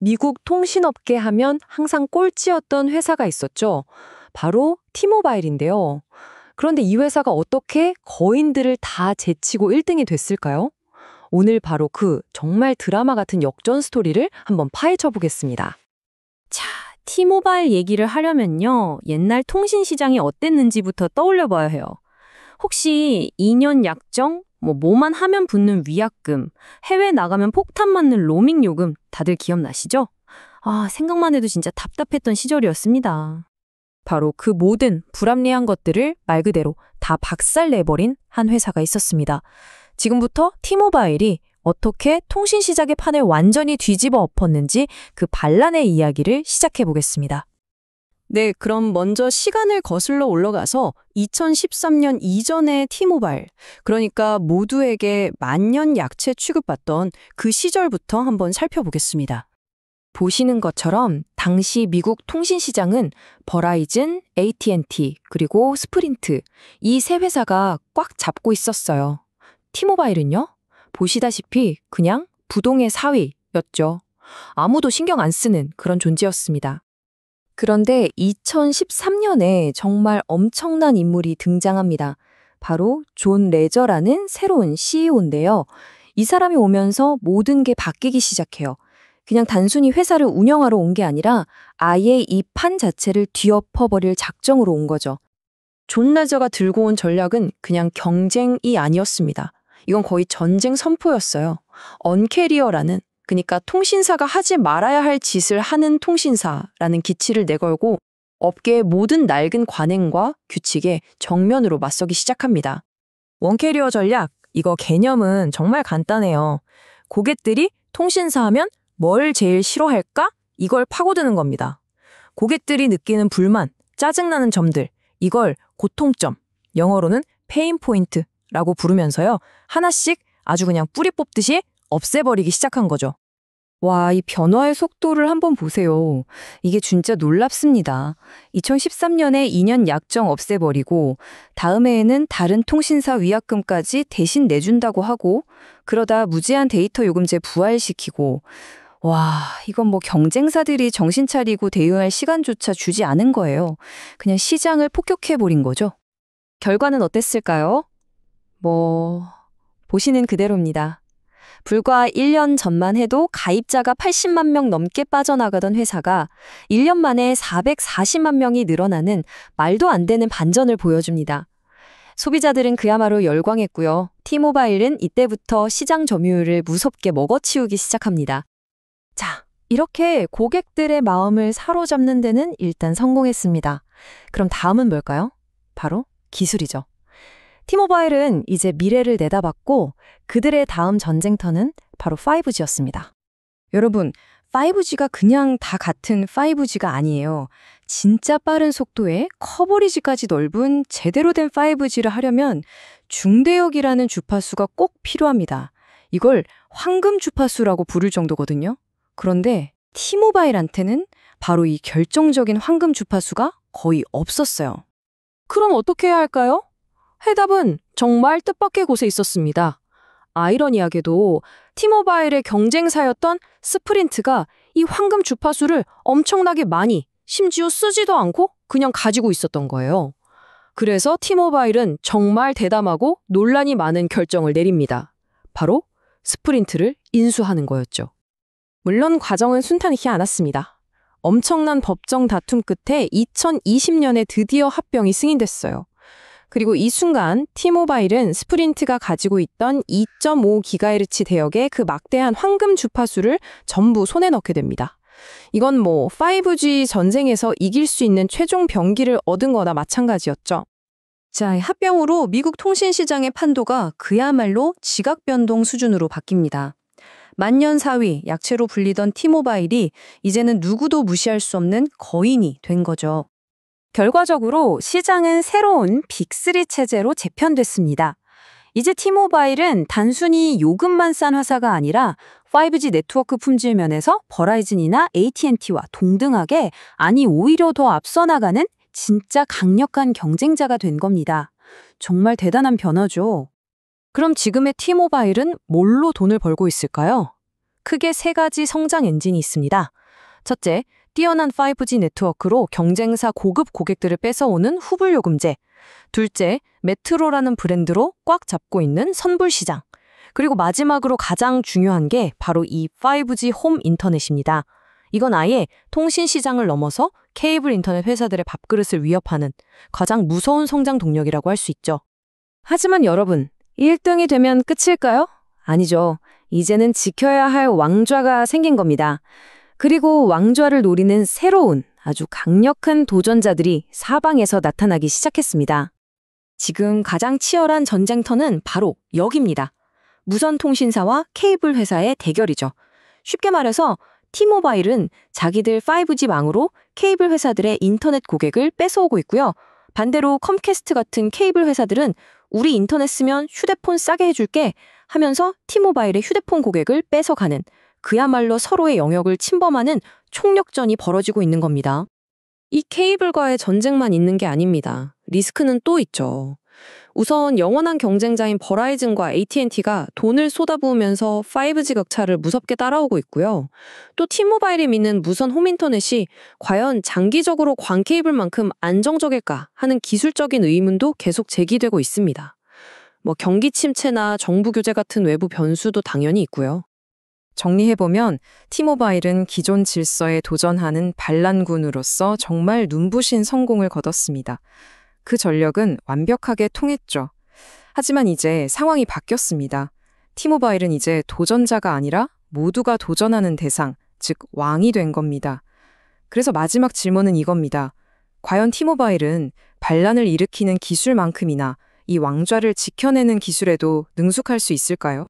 미국 통신업계 하면 항상 꼴찌였던 회사가 있었죠. 바로 T모바일인데요. 그런데 이 회사가 어떻게 거인들을 다 제치고 1등이 됐을까요? 오늘 바로 그 정말 드라마 같은 역전 스토리를 한번 파헤쳐 보겠습니다. 자, T모바일 얘기를 하려면요. 옛날 통신 시장이 어땠는지부터 떠올려 봐야 해요. 혹시 2년 약정, 뭐만 하면 붙는 위약금, 해외 나가면 폭탄 맞는 로밍 요금 다들 기억나시죠? 생각만 해도 진짜 답답했던 시절이었습니다. 바로 그 모든 불합리한 것들을 말 그대로 다 박살내버린 한 회사가 있었습니다. 지금부터 T모바일이 어떻게 통신 시장의 판을 완전히 뒤집어 엎었는지 그 반란의 이야기를 시작해 보겠습니다. 네, 그럼 먼저 시간을 거슬러 올라가서 2013년 이전의 T모바일, 그러니까 모두에게 만년 약채 취급받던 그 시절부터 한번 살펴보겠습니다. 보시는 것처럼 당시 미국 통신 시장은 버라이즌, AT&T, 그리고 스프린트 이 세 회사가 꽉 잡고 있었어요. T모바일은요? 보시다시피 그냥 부동의 4위였죠. 아무도 신경 안 쓰는 그런 존재였습니다. 그런데 2013년에 정말 엄청난 인물이 등장합니다. 바로 존 레저라는 새로운 CEO인데요. 이 사람이 오면서 모든 게 바뀌기 시작해요. 그냥 단순히 회사를 운영하러 온 게 아니라 아예 이 판 자체를 뒤엎어버릴 작정으로 온 거죠. 존 레저가 들고 온 전략은 그냥 경쟁이 아니었습니다. 이건 거의 전쟁 선포였어요. 언캐리어라는, 그러니까 통신사가 하지 말아야 할 짓을 하는 통신사라는 기치를 내걸고 업계의 모든 낡은 관행과 규칙에 정면으로 맞서기 시작합니다. 원캐리어 전략, 이거 개념은 정말 간단해요. 고객들이 통신사 하면 뭘 제일 싫어할까? 이걸 파고드는 겁니다. 고객들이 느끼는 불만, 짜증나는 점들, 이걸 고통점, 영어로는 페인 포인트라고 부르면서요. 하나씩 아주 그냥 뿌리 뽑듯이 없애버리기 시작한 거죠. 와, 이 변화의 속도를 한번 보세요. 이게 진짜 놀랍습니다. 2013년에 2년 약정 없애버리고 다음 해에는 다른 통신사 위약금까지 대신 내준다고 하고 그러다 무제한 데이터 요금제 부활시키고 와, 이건 경쟁사들이 정신 차리고 대응할 시간조차 주지 않은 거예요. 그냥 시장을 폭격해버린 거죠. 결과는 어땠을까요? 보시는 그대로입니다. 불과 1년 전만 해도 가입자가 80만 명 넘게 빠져나가던 회사가 1년 만에 440만 명이 늘어나는 말도 안 되는 반전을 보여줍니다. 소비자들은 그야말로 열광했고요. T모바일은 이때부터 시장 점유율을 무섭게 먹어치우기 시작합니다. 자, 이렇게 고객들의 마음을 사로잡는 데는 일단 성공했습니다. 그럼 다음은 뭘까요? 바로 기술이죠. T모바일은 이제 미래를 내다봤고 그들의 다음 전쟁터는 바로 5G였습니다. 여러분, 5G가 그냥 다 같은 5G가 아니에요. 진짜 빠른 속도에 커버리지까지 넓은 제대로 된 5G를 하려면 중대역이라는 주파수가 꼭 필요합니다. 이걸 황금 주파수라고 부를 정도거든요. 그런데 T모바일한테는 바로 이 결정적인 황금 주파수가 거의 없었어요. 그럼 어떻게 해야 할까요? 해답은 정말 뜻밖의 곳에 있었습니다. 아이러니하게도 T모바일의 경쟁사였던 스프린트가 이 황금 주파수를 엄청나게 많이, 심지어 쓰지도 않고 그냥 가지고 있었던 거예요. 그래서 T모바일은 정말 대담하고 논란이 많은 결정을 내립니다. 바로 스프린트를 인수하는 거였죠. 물론 과정은 순탄하지 않았습니다. 엄청난 법정 다툼 끝에 2020년에 드디어 합병이 승인됐어요. 그리고 이 순간 T모바일은 스프린트가 가지고 있던 2.5GHz 대역의 그 막대한 황금 주파수를 전부 손에 넣게 됩니다. 이건 5G 전쟁에서 이길 수 있는 최종 병기를 얻은 거나 마찬가지였죠. 자, 합병으로 미국 통신 시장의 판도가 그야말로 지각 변동 수준으로 바뀝니다. 만년 4위, 약체로 불리던 T모바일이 이제는 누구도 무시할 수 없는 거인이 된 거죠. 결과적으로 시장은 새로운 빅3 체제로 재편됐습니다. 이제 T모바일은 단순히 요금만 싼 회사가 아니라 5G 네트워크 품질 면에서 버라이즌이나 AT&T와 동등하게, 아니 오히려 더 앞서 나가는 진짜 강력한 경쟁자가 된 겁니다. 정말 대단한 변화죠. 그럼 지금의 T모바일은 뭘로 돈을 벌고 있을까요? 크게 세 가지 성장 엔진이 있습니다. 첫째, 뛰어난 5G 네트워크로 경쟁사 고급 고객들을 뺏어오는 후불요금제. 둘째, 메트로라는 브랜드로 꽉 잡고 있는 선불 시장. 그리고 마지막으로 가장 중요한 게 바로 이 5G 홈 인터넷입니다. 이건 아예 통신 시장을 넘어서 케이블 인터넷 회사들의 밥그릇을 위협하는 가장 무서운 성장 동력이라고 할 수 있죠. 하지만 여러분, 1등이 되면 끝일까요? 아니죠. 이제는 지켜야 할 왕좌가 생긴 겁니다. 그리고 왕좌를 노리는 새로운 아주 강력한 도전자들이 사방에서 나타나기 시작했습니다. 지금 가장 치열한 전쟁터는 바로 여기입니다. 무선 통신사와 케이블 회사의 대결이죠. 쉽게 말해서 T모바일은 자기들 5G 망으로 케이블 회사들의 인터넷 고객을 뺏어오고 있고요. 반대로 컴캐스트 같은 케이블 회사들은 우리 인터넷 쓰면 휴대폰 싸게 해줄게 하면서 T모바일의 휴대폰 고객을 뺏어가는 그야말로 서로의 영역을 침범하는 총력전이 벌어지고 있는 겁니다. 이 케이블과의 전쟁만 있는 게 아닙니다. 리스크는 또 있죠. 우선 영원한 경쟁자인 버라이즌과 AT&T가 돈을 쏟아부으면서 5G 격차를 무섭게 따라오고 있고요. 또 T모바일이 믿는 무선 홈인터넷이 과연 장기적으로 광케이블만큼 안정적일까 하는 기술적인 의문도 계속 제기되고 있습니다. 경기 침체나 정부 규제 같은 외부 변수도 당연히 있고요. 정리해보면 T모바일은 기존 질서에 도전하는 반란군으로서 정말 눈부신 성공을 거뒀습니다. 그 전력은 완벽하게 통했죠. 하지만 이제 상황이 바뀌었습니다. T모바일은 이제 도전자가 아니라 모두가 도전하는 대상, 즉 왕이 된 겁니다. 그래서 마지막 질문은 이겁니다. 과연 T모바일은 반란을 일으키는 기술만큼이나 이 왕좌를 지켜내는 기술에도 능숙할 수 있을까요?